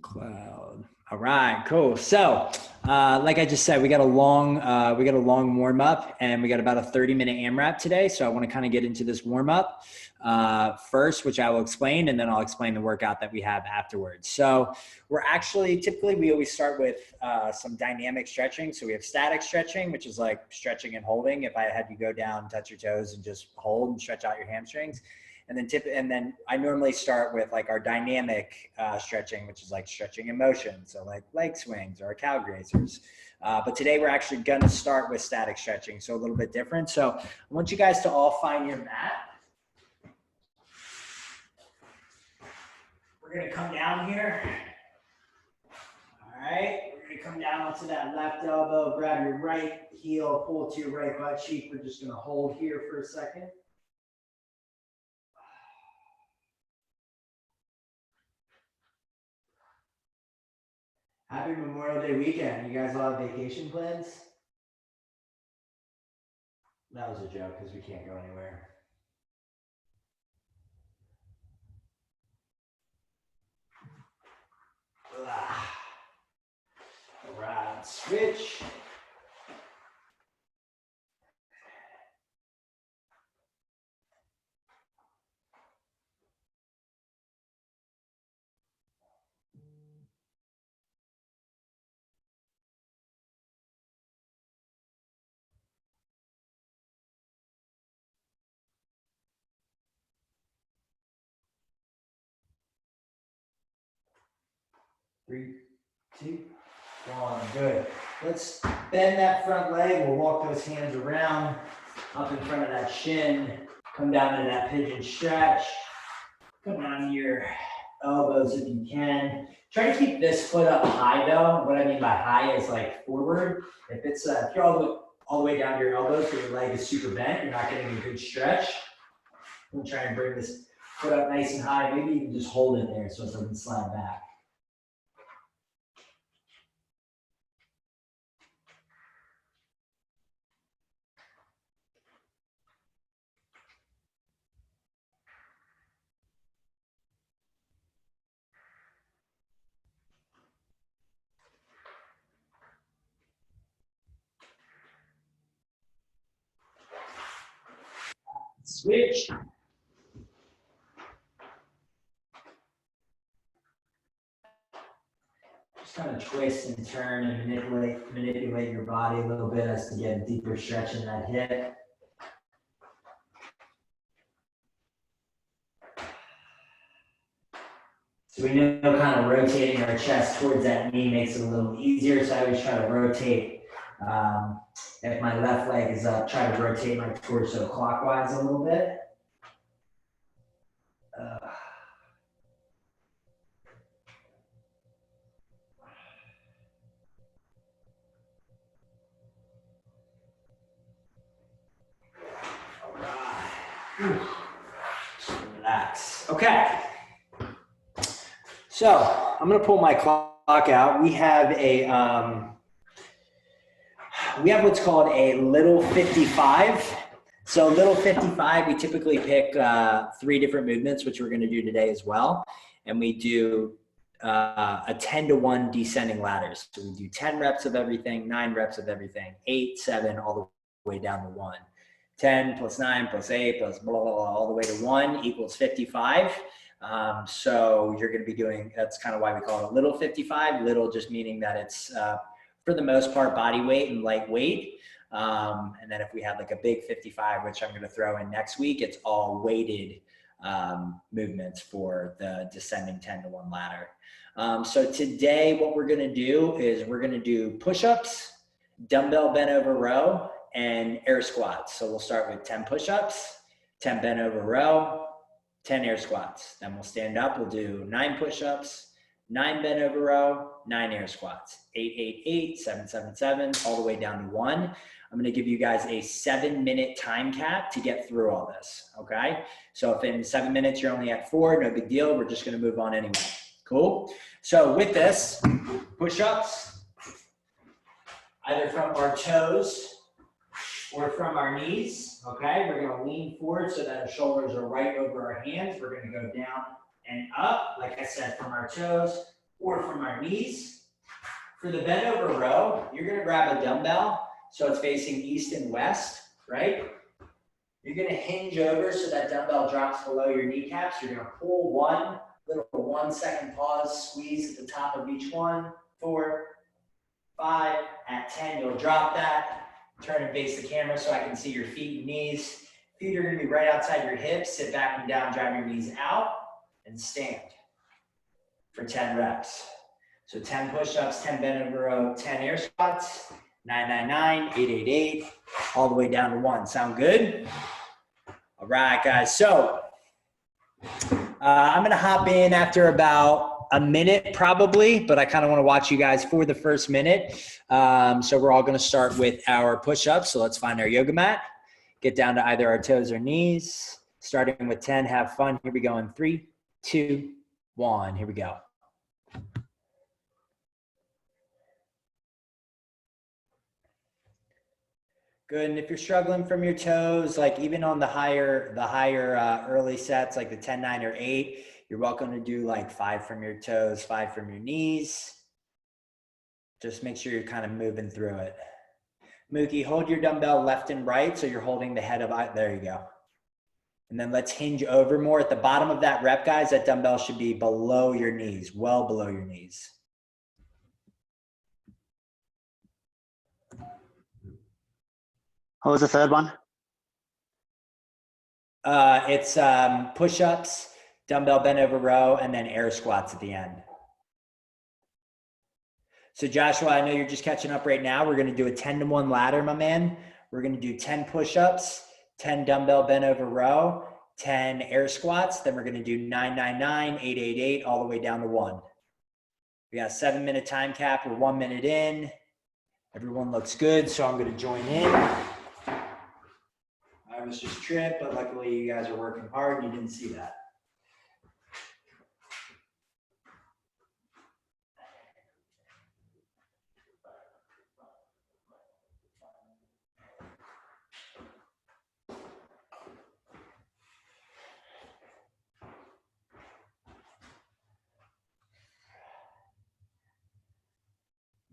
Cloud. All right, cool. So, like I just said, we got a long warm up, and we got about a 30-minute AMRAP today. So I want to kind of get into this warm up first, which I will explain, and then I'll explain the workout that we have afterwards. So we're actually we always start with some dynamic stretching. So we have static stretching, which is like stretching and holding. If I had you go down, touch your toes, and just hold and stretch out your hamstrings. And then I normally start with like our dynamic stretching, which is like stretching in motion. So like leg swings or cow grazers. But today we're actually going to start with static stretching. So a little bit different. So I want you guys to all find your mat. We're going to come down here. All right. We're going to come down onto that left elbow, grab your right heel, pull to your right butt cheek. We're just going to hold here for a second. Happy Memorial Day weekend. You guys all have vacation plans? That was a joke because we can't go anywhere. All right, switch. Three, two, one, good. Let's bend that front leg. We'll walk those hands around up in front of that shin. Come down to that pigeon stretch. Come down to your elbows if you can. Try to keep this foot up high though. What I mean by high is like forward. If you're all the way down to your elbows, so your leg is super bent, you're not getting a good stretch. I'm gonna try and bring this foot up nice and high. Maybe you can just hold it there so it doesn't slide back. Switch. Just kind of twist and turn and manipulate your body a little bit as to get a deeper stretch in that hip. So we know kind of rotating our chest towards that knee makes it a little easier. So I always try to rotate. If my left leg is up, try to rotate my torso clockwise a little bit. All right. Relax. Okay. So I'm going to pull my clock out. We have what's called a little 55. So little 55, we typically pick 3 different movements, which we're going to do today as well. And we do a 10-to-1 descending ladders. So we do 10 reps of everything, 9 reps of everything, 8, 7, all the way down to 1. 10 plus 9 plus 8 plus blah, blah, blah, all the way to 1 equals 55. So you're going to be doing, that's kind of why we call it a little 55, little just meaning that it's for the most part body weight and lightweight. And then if we have like a big 55, which I'm going to throw in next week, it's all weighted movements for the descending 10-to-1 ladder. So today what we're going to do is we're going to do push-ups, dumbbell bent over row, and air squats. So we'll start with 10 push-ups, 10 bent over row, 10 air squats. Then we'll stand up, we'll do 9 push-ups, 9 bent over row, 9 air squats, 8, 8, 8, 7, 7, 7, all the way down to 1. I'm gonna give you guys a 7-minute time cap to get through all this, okay? So if in 7 minutes you're only at 4, no big deal, we're just gonna move on anyway. Cool? So with this, push-ups, either from our toes or from our knees, okay? We're gonna lean forward so that our shoulders are right over our hands. We're gonna go down and up, like I said, from our toes or from our knees. For the bent over row, you're gonna grab a dumbbell so it's facing east and west, right? You're gonna hinge over so that dumbbell drops below your kneecaps. You're gonna pull one, little 1 second pause, squeeze at the top of each one. 4, 5, at 10, you'll drop that. Turn and face the camera so I can see your feet and knees. Feet are gonna be right outside your hips. Sit back and down, drive your knees out, and stand for 10 reps. So 10 push-ups, 10 bent over row, 10 air squats, 999, 888, all the way down to 1. Sound good? All right, guys. So I'm going to hop in after about a minute probably, but I kind of want to watch you guys for the first minute. So we're all going to start with our push-ups. So let's find our yoga mat. Get down to either our toes or knees. Starting with 10, have fun. Here we go in 3, 2, 1. Here we go. Good, and if you're struggling from your toes, like even on the higher early sets, like the 10, 9, or 8, you're welcome to do like 5 from your toes, 5 from your knees. Just make sure you're kind of moving through it. Mookie, hold your dumbbell left and right so you're holding the head of, there you go. And then let's hinge over more. At the bottom of that rep, guys, that dumbbell should be below your knees, well below your knees. What was the third one? It's push-ups, dumbbell bent over row, and then air squats at the end. So Joshua, I know you're just catching up right now. We're going to do a 10-to-1 ladder, my man. We're going to do 10 push-ups, 10 dumbbell bent over row, 10 air squats. Then we're going to do 999, 888, all the way down to 1. We got a 7-minute time cap. We're 1 minute in. Everyone looks good, so I'm going to join in. I was just tripped, but luckily you guys are working hard and you didn't see that.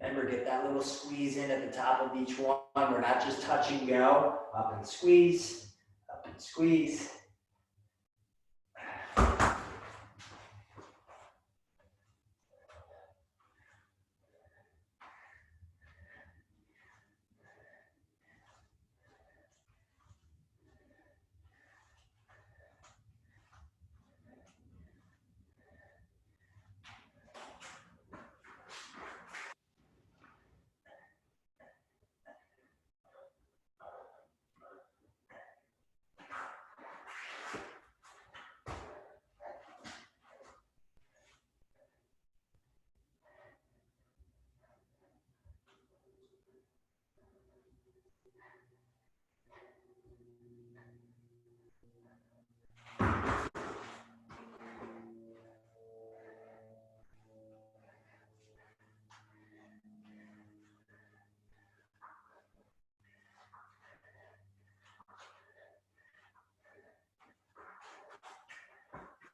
Remember, get that little squeeze in at the top of each one. We're not just touch and go. Up and squeeze, up and squeeze.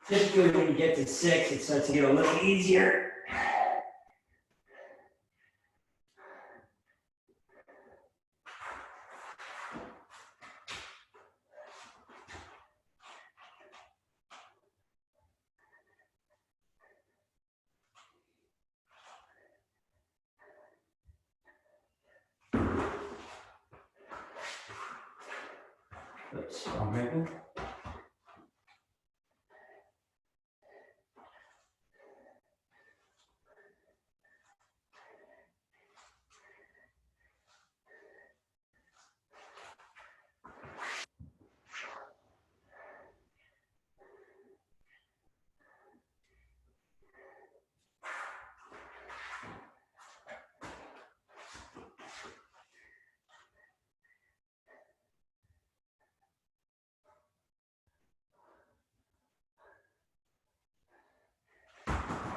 Typically, when you get to 6, it starts to get a little easier. Oops, wrong movement.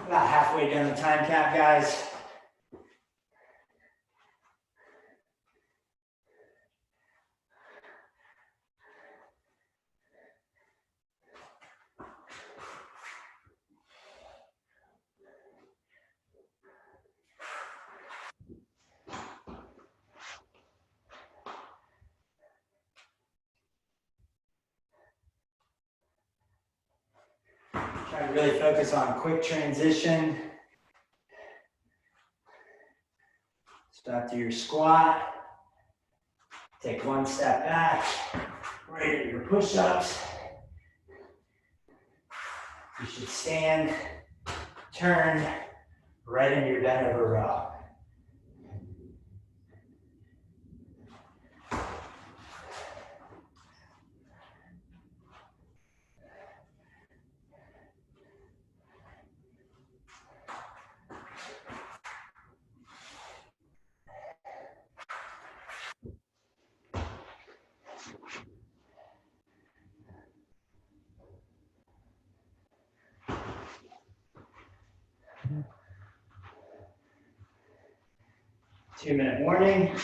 About halfway down the time cap, guys. really focus on quick transition. So after your squat, take one step back, right at your push-ups. You should stand, turn, right in your bent over row. Two-minute warning.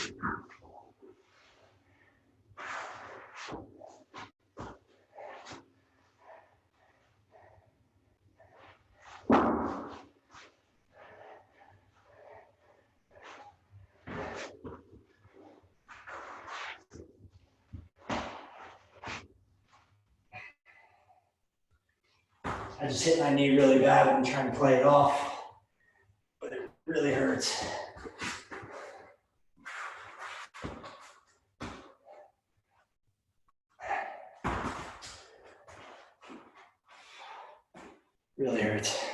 I just hit my knee really bad and trying to play it off, but it really hurts. Really hurts.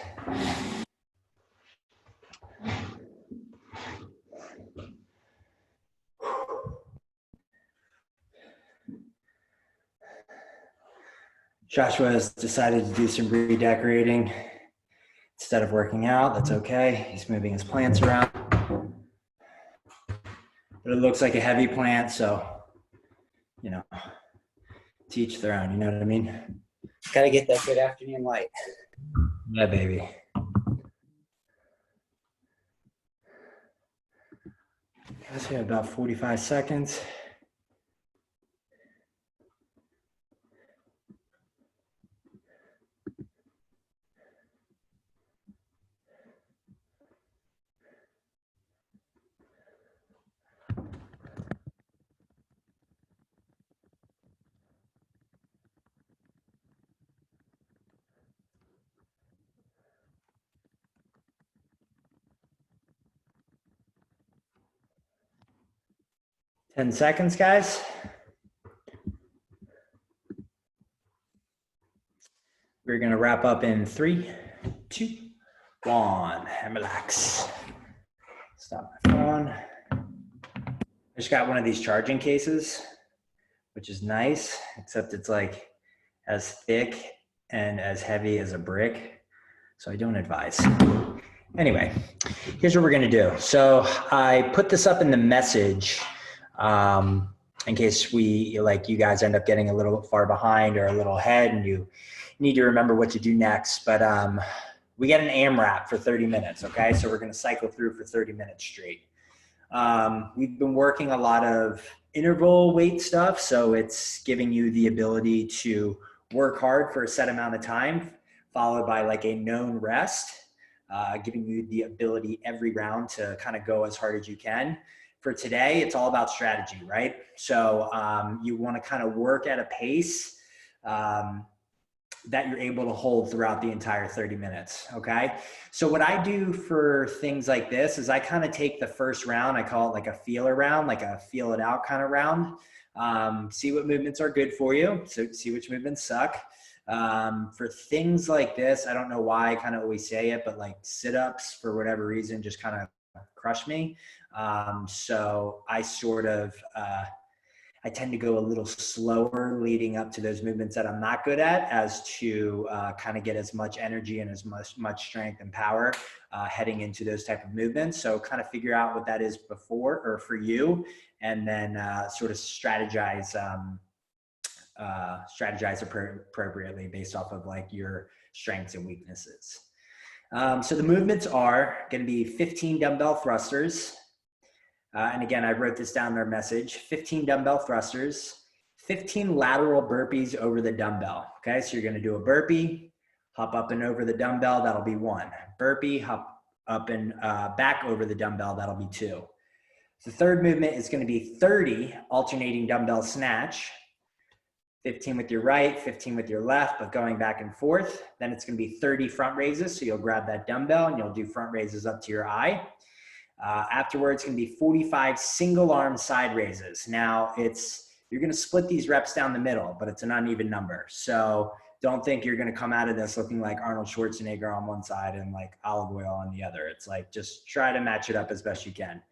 Joshua has decided to do some redecorating instead of working out. That's okay. He's moving his plants around. But it looks like a heavy plant, so, you know, to each their own, you know what I mean? Gotta get that good afternoon light. Yeah, baby. Guys, we have about 45 seconds. Ten seconds, guys. We're gonna wrap up in 3, 2, 1, and relax. Stop my phone. I just got one of these charging cases, which is nice, except it's like as thick and as heavy as a brick. So I don't advise. Anyway, here's what we're gonna do. So I put this up in the message in case you guys end up getting a little far behind or a little ahead and you need to remember what to do next. But we get an AMRAP for 30 minutes, okay? So we're gonna cycle through for 30 minutes straight. We've been working a lot of interval weight stuff, so it's giving you the ability to work hard for a set amount of time, followed by like a known rest, giving you the ability every round to kind of go as hard as you can. For today, it's all about strategy, right? So you want to kind of work at a pace that you're able to hold throughout the entire 30 minutes, okay? So what I do for things like this is I kind of take the first round, I call it like a feeler round, like a feel it out kind of round. See what movements are good for you, so see which movements suck. For things like this, I don't know why I kind of always say it, but like sit-ups for whatever reason just kind of crush me. So I sort of, I tend to go a little slower leading up to those movements that I'm not good at, as to kind of get as much energy and as much strength and power heading into those type of movements. So kind of figure out what that is before or for you, and then sort of strategize appropriately based off of like your strengths and weaknesses. So the movements are going to be 15 dumbbell thrusters. And again, I wrote this down in our message, 15 dumbbell thrusters, 15 lateral burpees over the dumbbell. Okay, so you're gonna do a burpee, hop up and over the dumbbell, that'll be 1. Burpee, hop up and back over the dumbbell, that'll be 2. The third movement is gonna be 30 alternating dumbbell snatch, 15 with your right, 15 with your left, but going back and forth. Then it's going to be 30 front raises. So you'll grab that dumbbell and you'll do front raises up to your eye. Afterwards, it's going to be 45 single arm side raises. Now you're going to split these reps down the middle, but it's an uneven number. So don't think you're going to come out of this looking like Arnold Schwarzenegger on one side and like olive oil on the other. It's like, just try to match it up as best you can.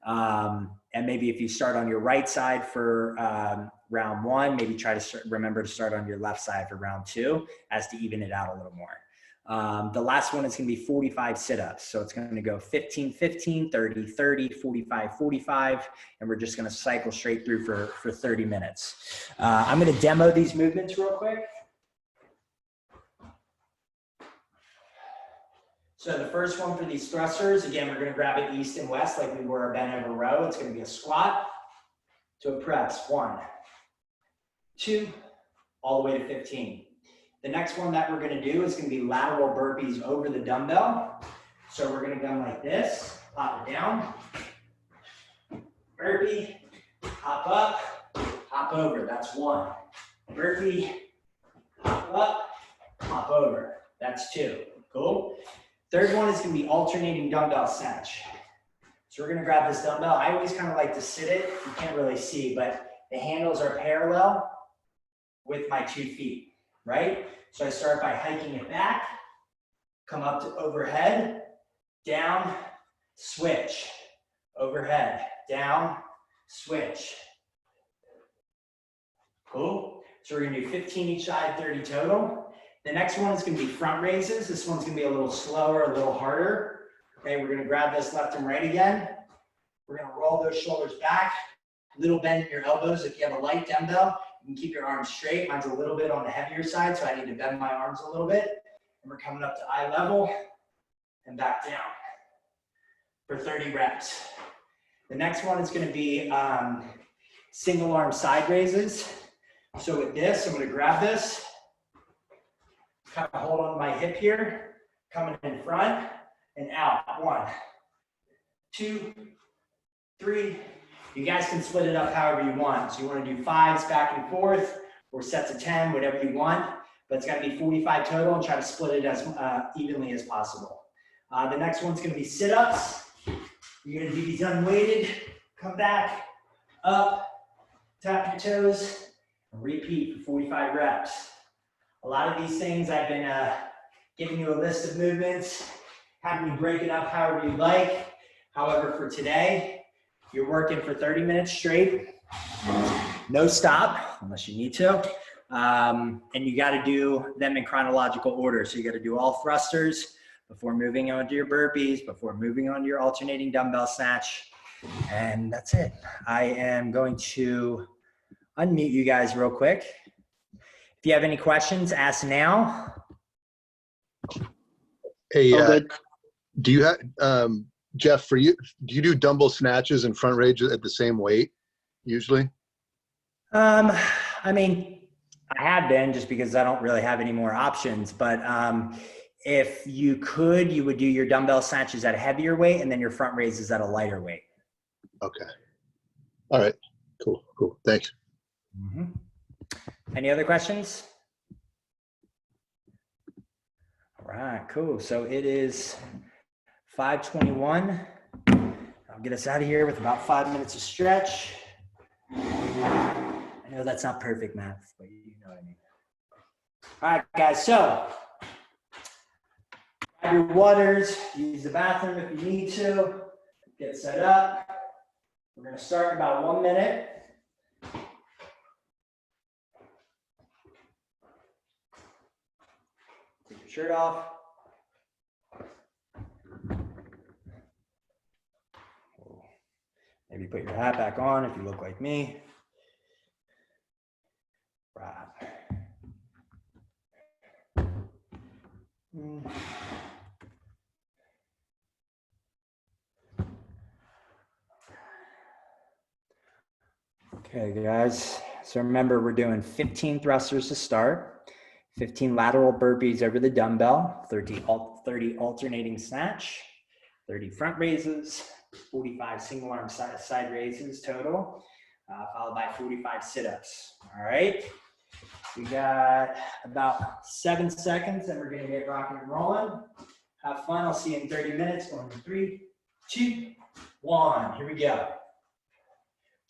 And maybe if you start on your right side for round one, maybe try to remember to start on your left side for round two, as to even it out a little more. The last one is going to be 45 sit-ups. So it's going to go 15, 15, 30, 30, 45, 45. And we're just going to cycle straight through for 30 minutes. I'm going to demo these movements real quick. So the first one for these thrusters, again, we're going to grab it east and west like we were a bent over row. It's going to be a squat to a press. 1, 2, all the way to 15. The next one that we're going to do is going to be lateral burpees over the dumbbell. So we're going to go like this, pop it down, burpee, hop up, hop over. That's 1. Burpee, hop up, hop over. That's 2. Cool. Third one is going to be alternating dumbbell snatch. So we're going to grab this dumbbell. I always kind of like to sit it. You can't really see, but the handles are parallel with my 2 feet, right? So I start by hiking it back, come up to overhead, down, switch, overhead, down, switch. Cool. So we're going to do 15 each side, 30 total. The next one is going to be front raises. This one's going to be a little slower, a little harder. Okay, we're going to grab this left and right again. We're going to roll those shoulders back, little bend in your elbows. If you have a light dumbbell, you can keep your arms straight. Mine's a little bit on the heavier side, so I need to bend my arms a little bit. And we're coming up to eye level and back down for 30 reps. The next one is going to be single arm side raises. So with this, I'm going to grab this, kind of hold on to my hip here, coming in front and out. 1, 2, 3. You guys can split it up however you want. So you want to do 5s back and forth or sets of 10, whatever you want. But it's got to be 45 total, and try to split it as evenly as possible. The next one's going to be sit-ups. You're going to do these unweighted. Come back, up, tap your toes, and repeat for 45 reps. A lot of these things I've been giving you a list of movements, having you break it up however you like. However, for today, you're working for 30 minutes straight, no stop, unless you need to. And you got to do them in chronological order. So you got to do all thrusters before moving on to your burpees, before moving on to your alternating dumbbell snatch. And that's it. I am going to unmute you guys real quick. If you have any questions, ask now. Hey, do you have, Jeff, for you, do you do dumbbell snatches and front raises at the same weight usually? I mean, I have been, just because I don't really have any more options, but if you could, you would do your dumbbell snatches at a heavier weight and then your front raises at a lighter weight. Okay. All right. Cool. Cool. Thanks. Mm-hmm. Any other questions? All right, cool. So it is 5:21. I'll get us out of here with about 5 minutes of stretch. I know that's not perfect math, but you know what I mean. All right, guys. So grab your waters, use the bathroom if you need to, get set up. We're going to start in about 1 minute. Take your shirt off. Maybe put your hat back on if you look like me. Right. Okay, guys. So remember, we're doing 15 thrusters to start, 15 lateral burpees over the dumbbell, 30 alternating snatch, 30 front raises, 45 single arm side raises total, followed by 45 sit-ups. All right. We got about 7 seconds and we're gonna get rocking and rolling. Have fun, I'll see you in 30 minutes. Going in 3, 2, 1, here we go.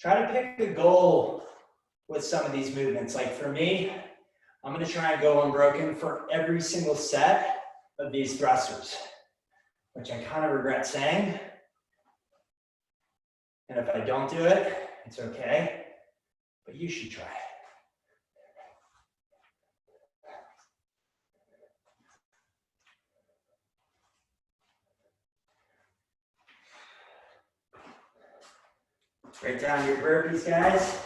Try to pick a goal with some of these movements. Like for me, I'm gonna try and go unbroken for every single set of these thrusters, which I kind of regret saying. And if I don't do it, it's okay, but you should try it. Write down your burpees, guys.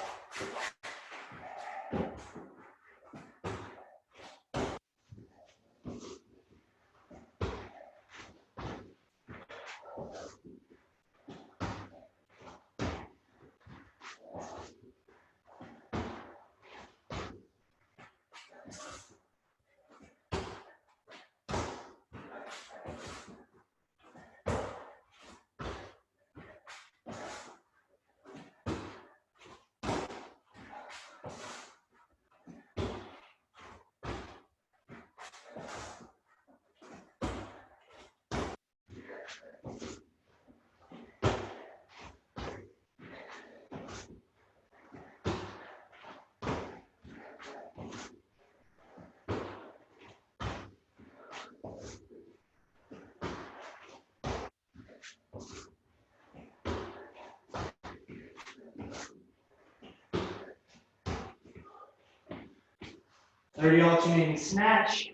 Thirty alternating snatch.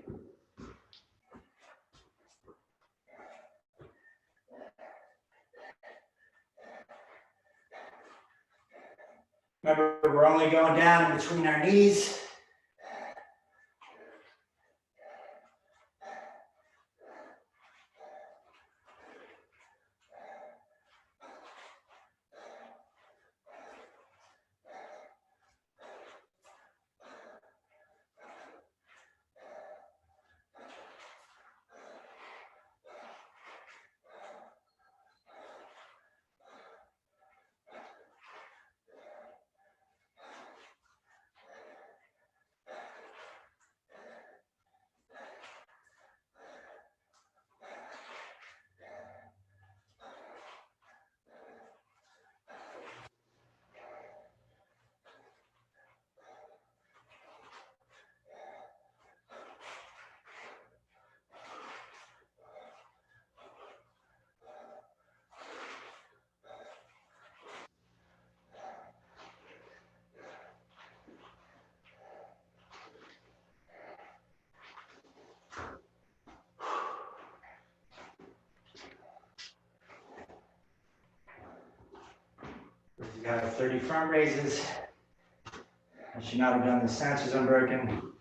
Remember, we're only going down in between our knees. You got 30 front raises. I should not have done the snatches unbroken.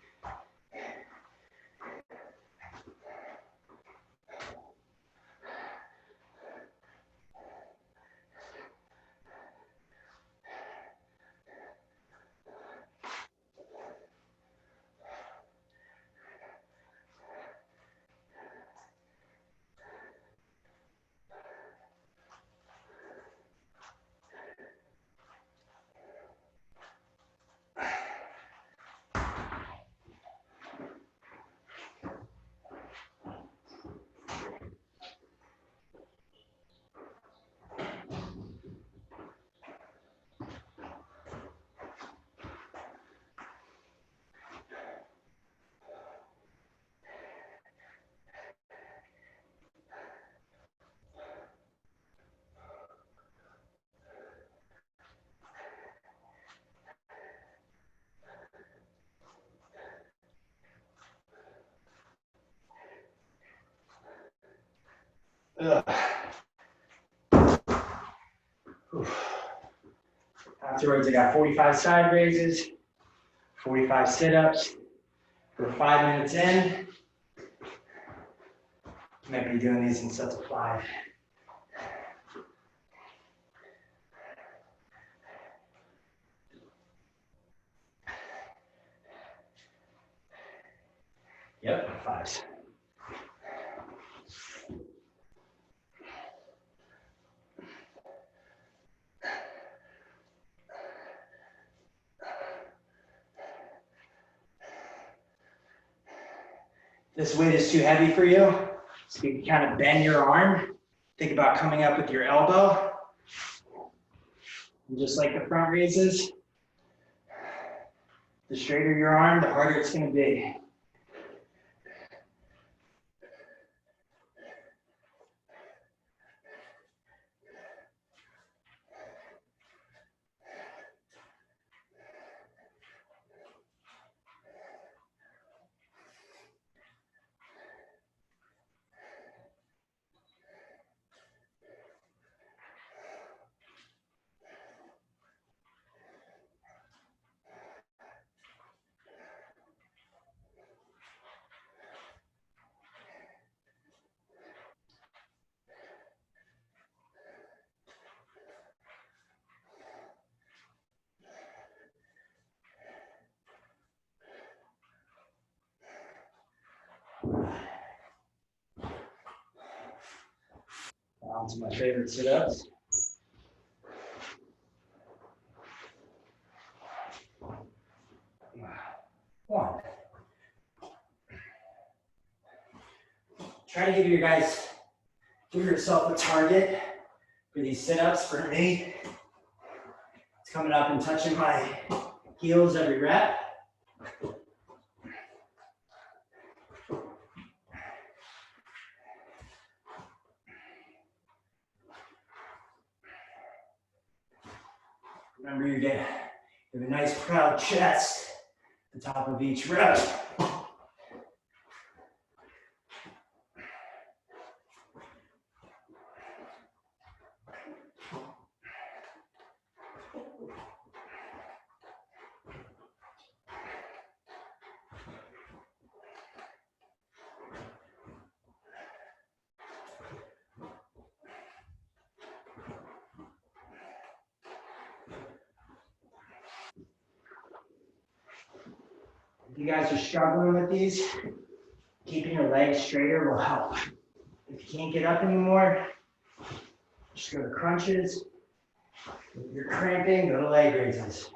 Ugh. Afterwards, I got 45 side raises, 45 sit-ups. For 5 minutes in, might be doing these in sets of 5. Yep, 5s. this weight is too heavy for you, so you can kind of bend your arm. Think about coming up with your elbow. And just like the front raises, the straighter your arm, the harder it's going to be. On to my favorite sit-ups. One. Try to give yourself a target for these sit-ups. For me, it's coming up and touching my heels every rep. Remember, you have a nice proud chest at the top of each rep. If you guys are struggling with these, keeping your legs straighter will help. If you can't get up anymore, just go to crunches. If you're cramping, go to leg raises.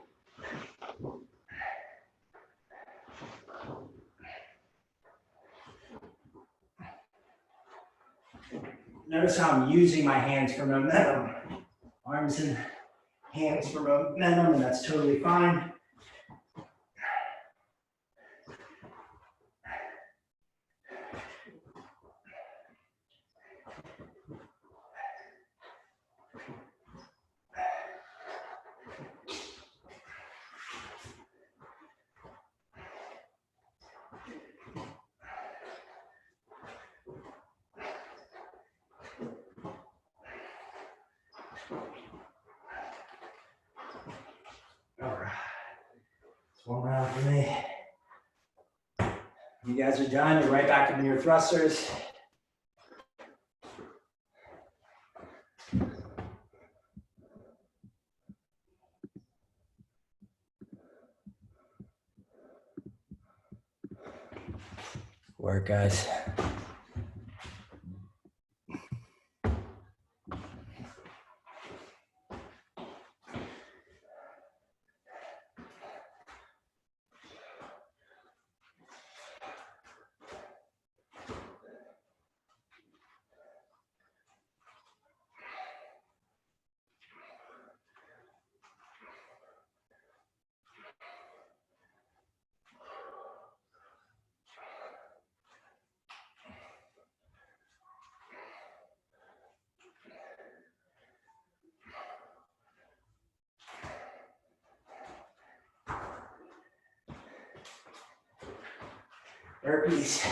Notice how I'm using my hands for momentum. Arms and hands for momentum, and that's totally fine. All right, it's one round for me. You guys are done, you're right back into your thrusters. Work, guys. Burpees.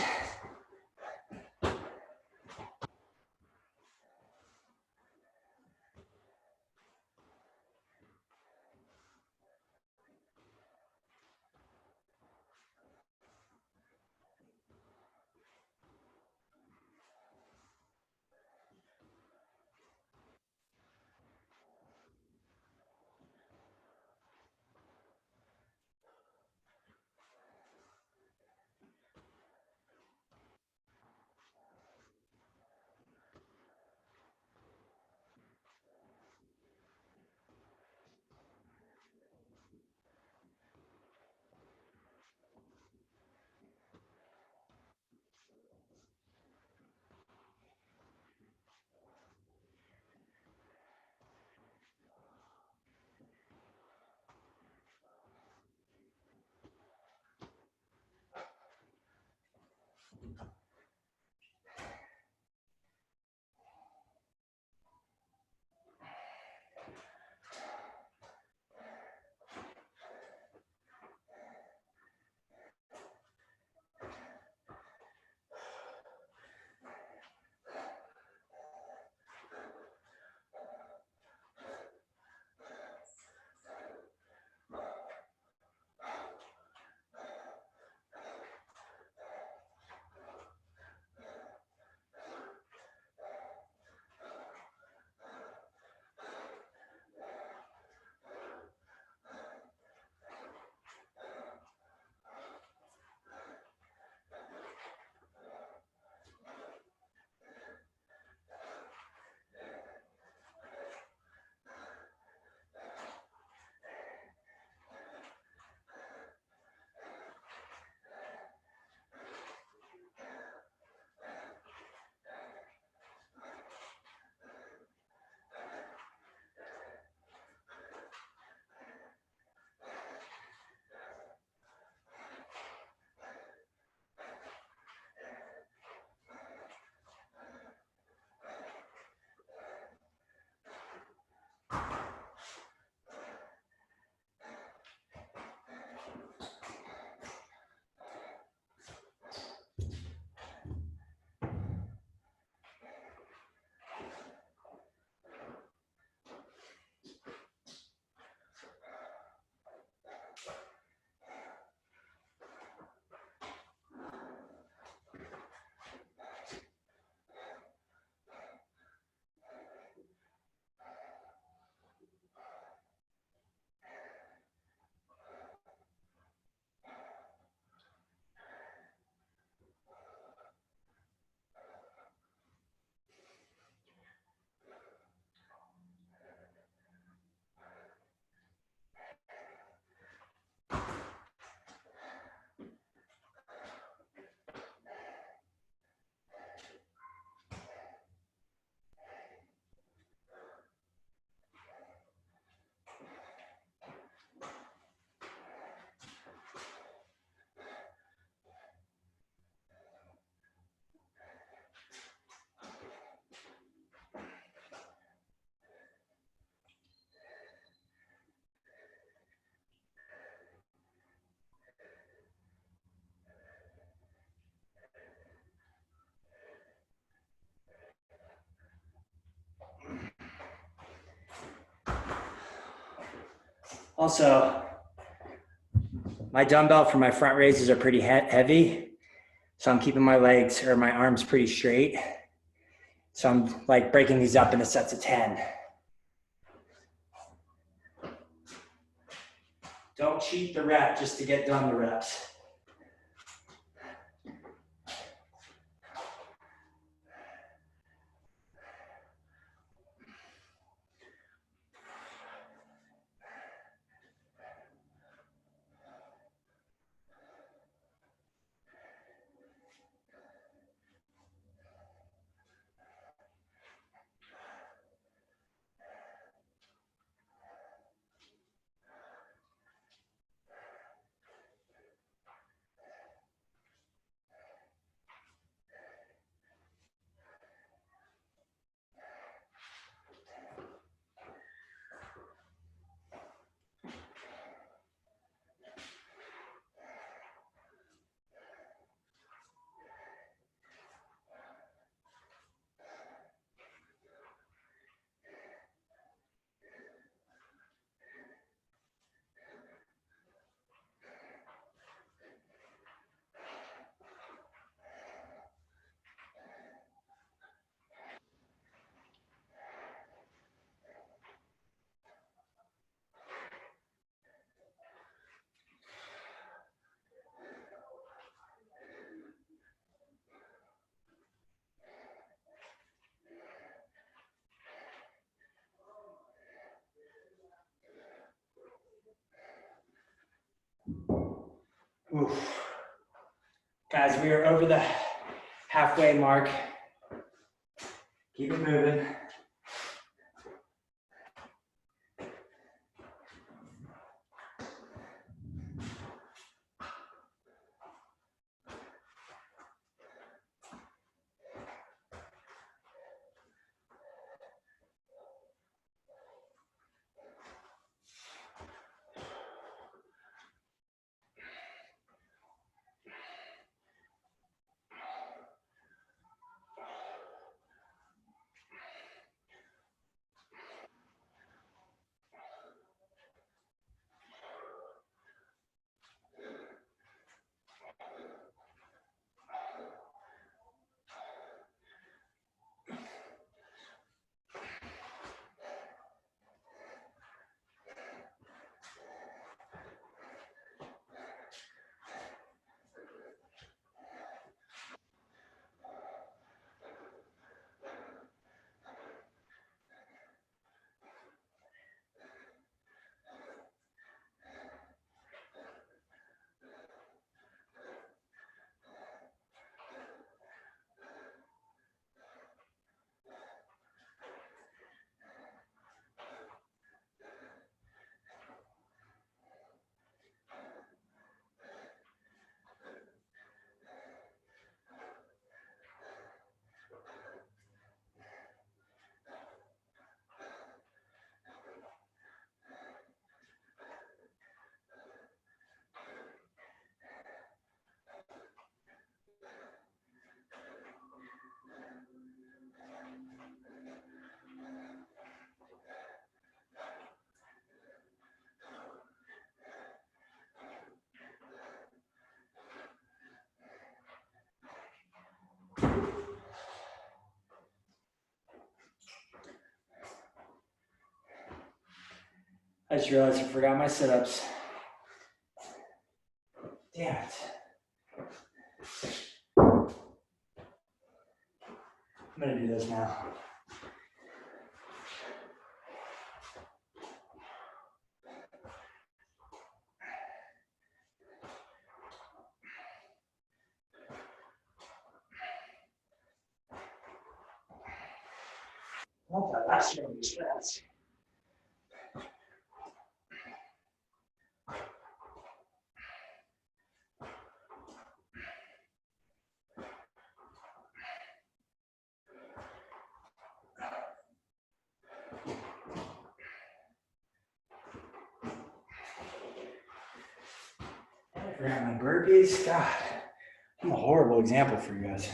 Also, my dumbbell for my front raises are pretty heavy. So I'm keeping my legs or my arms pretty straight. So I'm like breaking these up into sets of 10. Don't cheat the rep just to get done the reps. Oof. Guys, we are over the halfway mark. Keep it moving. I just realized I forgot my sit-ups. Damn it. I'm gonna do this now. What the last one was that? I forgot my burpees. God, I'm a horrible example for you guys.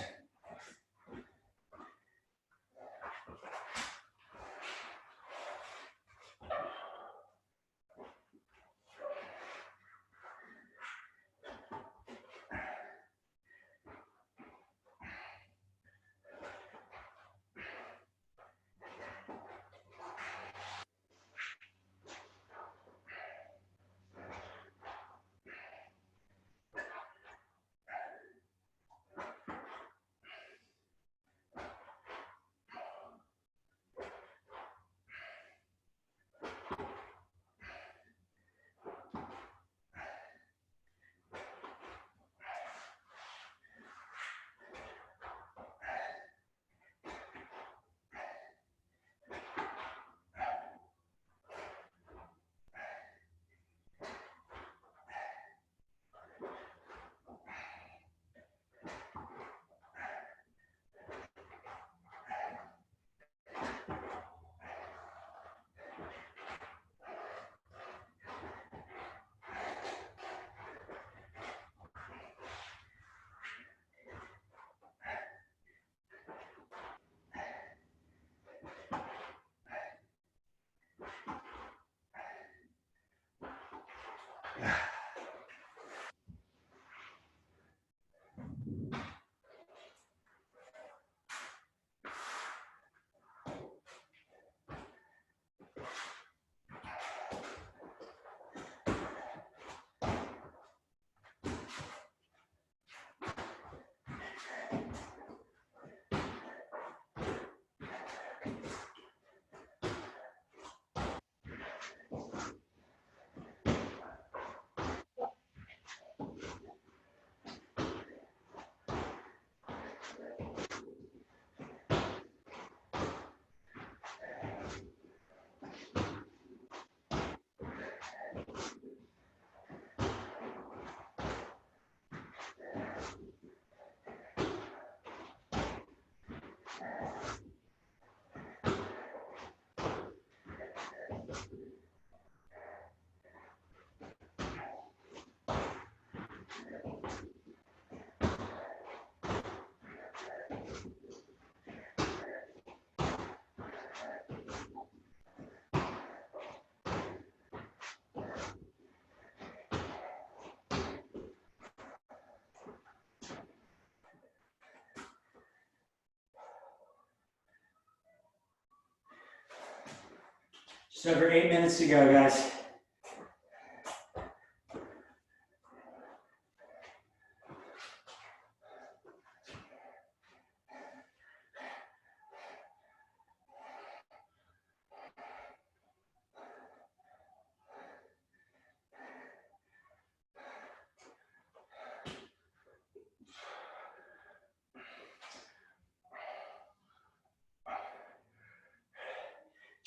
Just over 8 minutes to go, guys.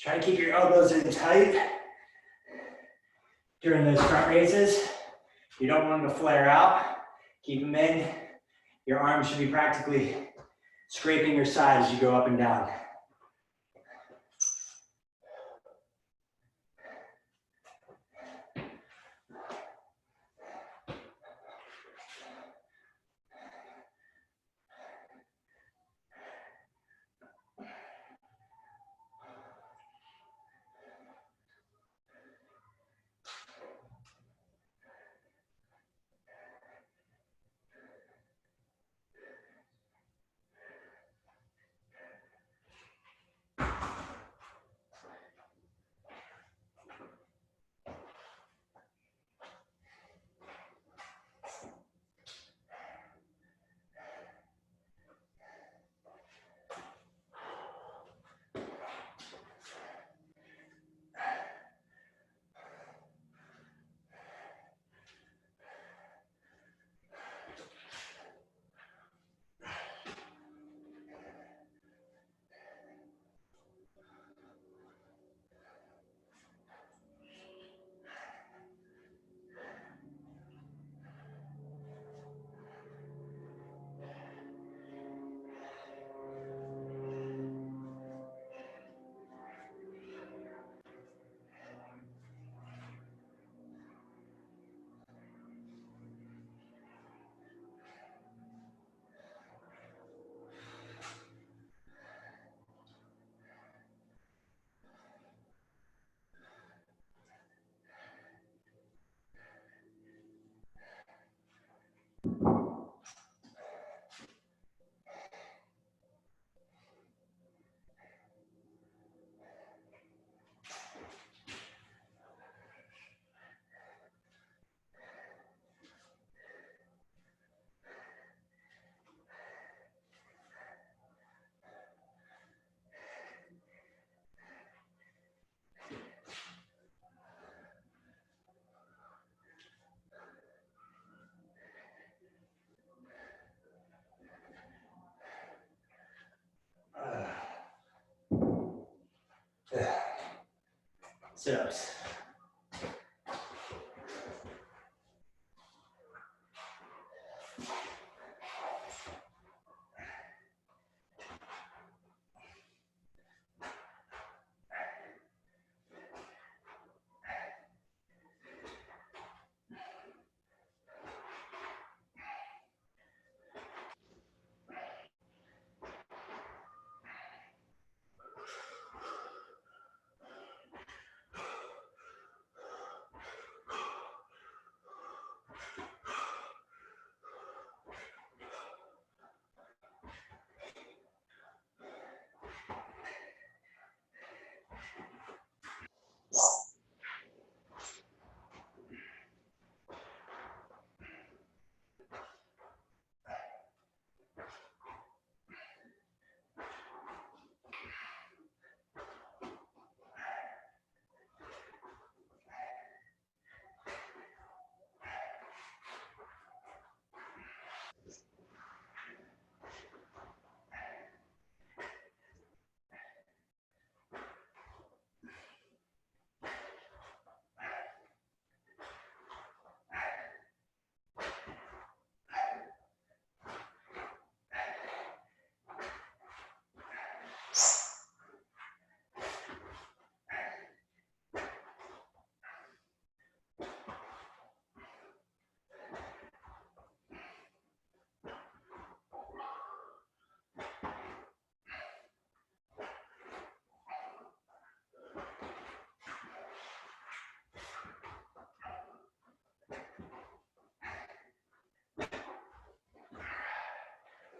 Try to keep your elbows in tight during those front raises. You don't want them to flare out. Keep them in. Your arms should be practically scraping your side as you go up and down. Sit-ups.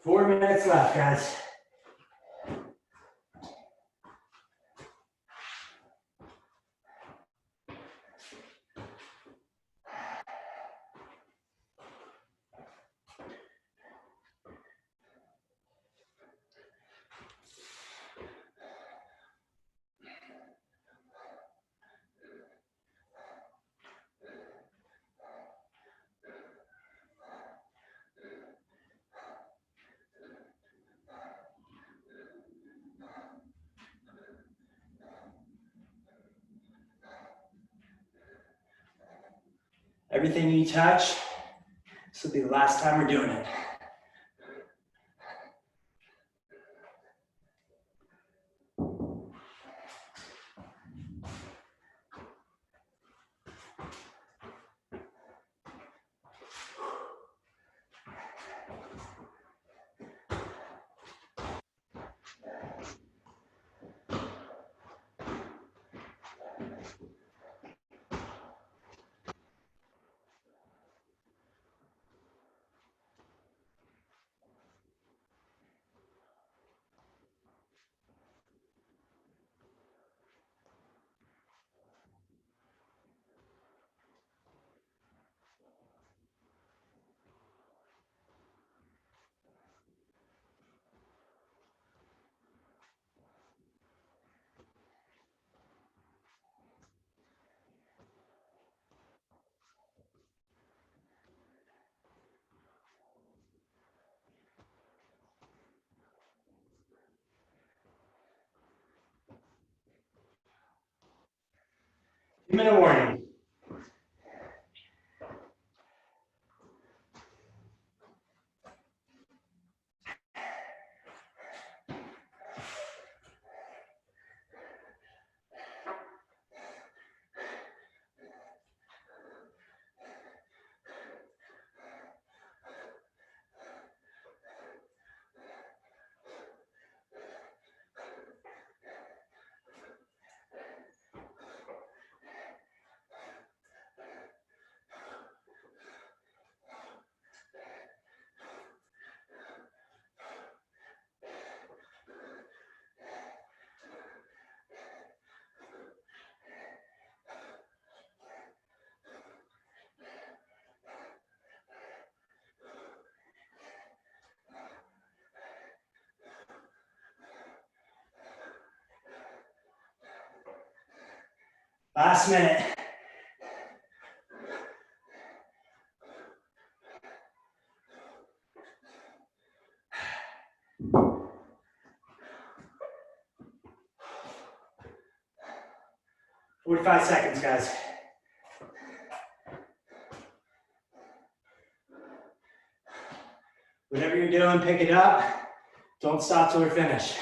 Four minutes left, guys. Everything you touch, this will be the last time we're doing it. Two-minute warning. Last minute. "45 seconds, guys." Whatever you're doing, pick it up. Don't stop till we're finished.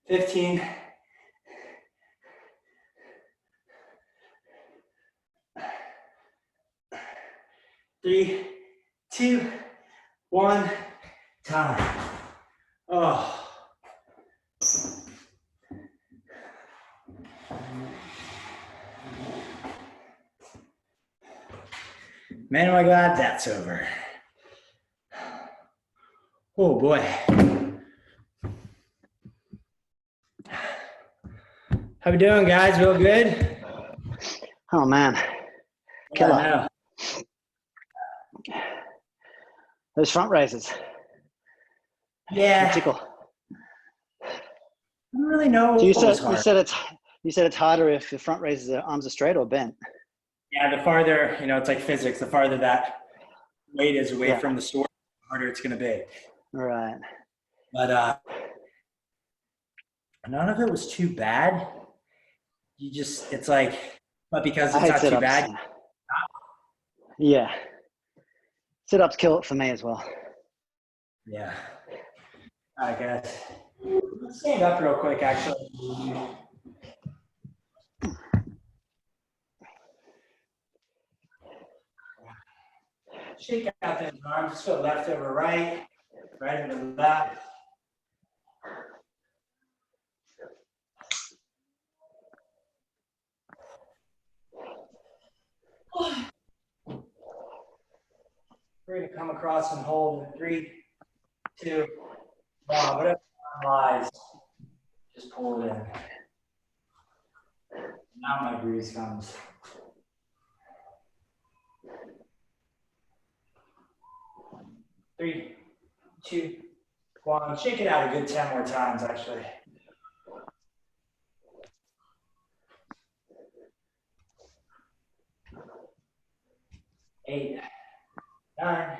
"15. 3, 2, 1, time. Oh. Man, am I glad that's over. Oh boy. How we doing, guys? Real good? Oh man, Yeah, killer. I know. Those front raises. Yeah. Tickle. I don't really know So what was hard. you said it's harder if your front raises arms are straight or bent. Yeah, the farther, it's like physics, the farther that weight is away from the source, the harder it's going to be. Right. But none of it was too bad. It's like, but because it's not too bad. Yeah. Sit-ups kill it for me as well. Yeah. All right, guys. Let's stand up real quick, actually. Shake out those arms. Just go left over right, right over left. We're going to come across and hold in 3, 2, 1. Whatever lies, just pull it in. Now my breeze comes. Three, 2, 1. Shake it out a good 10 more times, actually. 8, 9.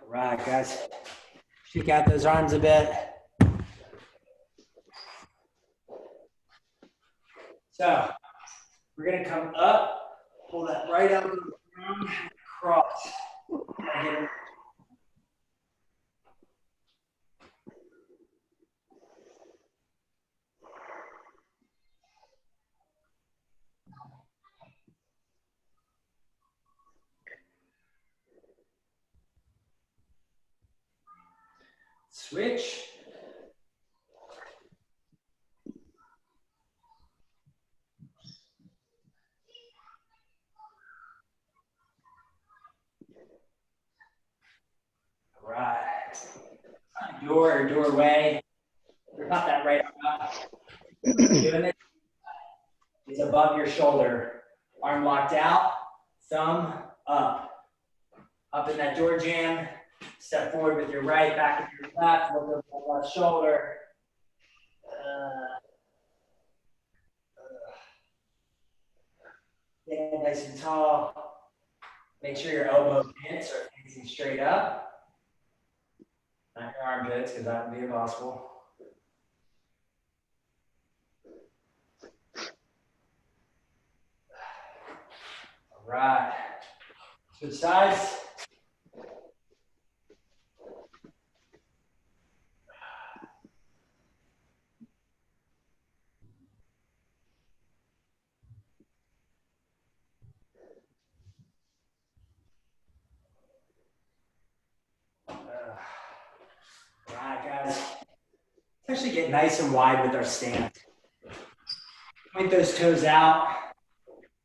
All right, guys. Shake out those arms a bit. So we're gonna come up, pull that right elbow down, cross. Switch. All right. Doorway. Pop that right arm up. Doing it is above your shoulder. Arm locked out, thumb up. Up in that door jam. Step forward with your right, back with your left, look over the left shoulder. Stand nice and tall. Make sure your elbow bends or facing straight up. Not your armpits, because that would be impossible. All right. Switch sides. All right, guys. Let's actually get nice and wide with our stance. Point those toes out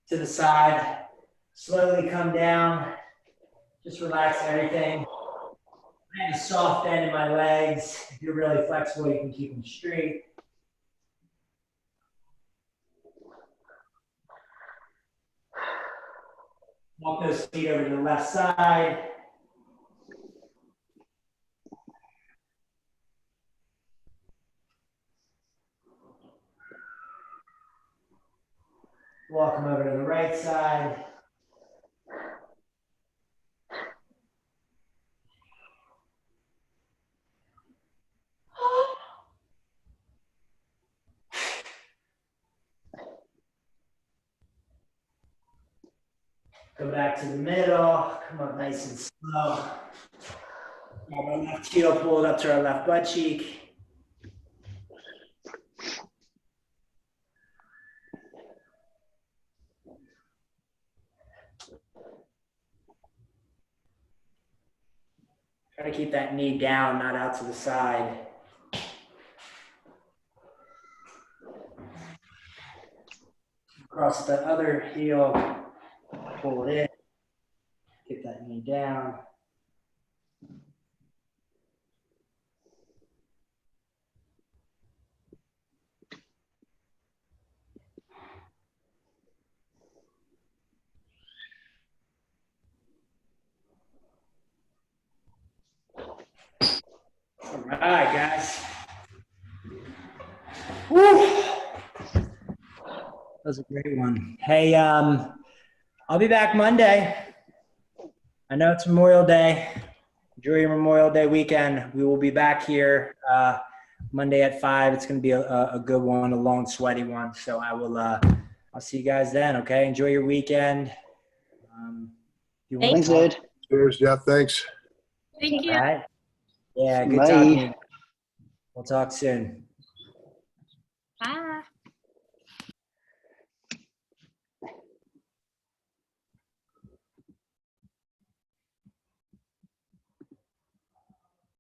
to the side. Slowly come down. Just relax everything. I have a soft bend in my legs. If you're really flexible, you can keep them straight. Walk those feet over to the left side. Walk them over to the right side. Go back to the middle. Come up nice and slow. Grab our left heel, pull it up to our left butt cheek. Try to keep that knee down, not out to the side. Cross the other heel, pull it in, get that knee down. All right, guys. Woo! That was a great one. Hey, I'll be back Monday. I know it's Memorial Day. Enjoy your Memorial Day weekend. We will be back here Monday at 5. It's going to be a good one, a long, sweaty one. So I'll see you guys then. Okay. Enjoy your weekend. Thanks, dude. Cheers, Jeff. Thanks. Thank you. All right. Yeah. Good Bye. talking to you. We'll talk soon.